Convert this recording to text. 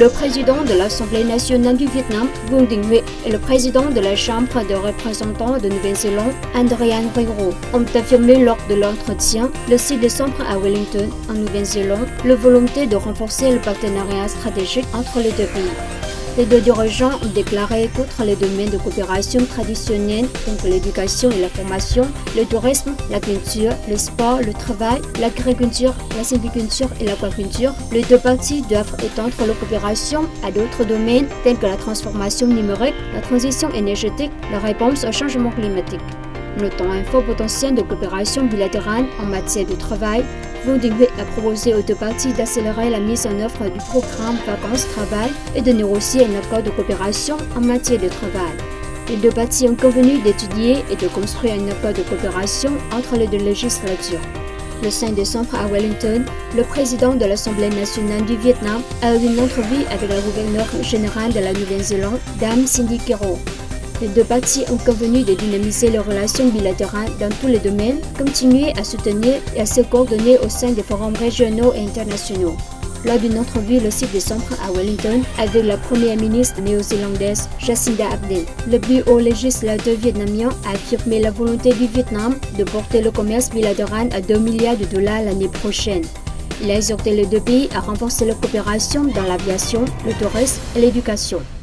Le président de l'Assemblée nationale du Vietnam, Vương Đình Huệ, et le président de la Chambre des représentants de Nouvelle-Zélande, Adrian Rigo, ont affirmé lors de l'entretien le 6 décembre à Wellington, en Nouvelle-Zélande, la volonté de renforcer le partenariat stratégique entre les deux pays. Les deux dirigeants ont déclaré qu'outre les domaines de coopération traditionnels tels que l'éducation et la formation, le tourisme, la culture, le sport, le travail, l'agriculture, la sylviculture et l'aquaculture, les deux parties doivent étendre leur coopération à d'autres domaines tels que la transformation numérique, la transition énergétique, la réponse au changement climatique. Notant un fort potentiel de coopération bilatérale en matière de travail, Vương Đình Huệ a proposé aux deux parties d'accélérer la mise en œuvre du programme Vacances-Travail et de négocier un accord de coopération en matière de travail. Les deux parties ont convenu d'étudier et de construire un accord de coopération entre les deux législatures. Le 5 décembre à Wellington, le président de l'Assemblée nationale du Vietnam a eu une entrevue avec la gouverneure générale de la Nouvelle-Zélande, Dame Cindy Kero. Les deux parties ont convenu de dynamiser leurs relations bilatérales dans tous les domaines, continuer à soutenir et à se coordonner au sein des forums régionaux et internationaux. Lors d'une entrevue le 6 décembre à Wellington avec la première ministre néo-zélandaise Jacinda Ardern, le bureau législateur vietnamien a affirmé la volonté du Vietnam de porter le commerce bilatéral à 2 milliards de dollars l'année prochaine. Il a exhorté les deux pays à renforcer leur coopération dans l'aviation, le tourisme et l'éducation.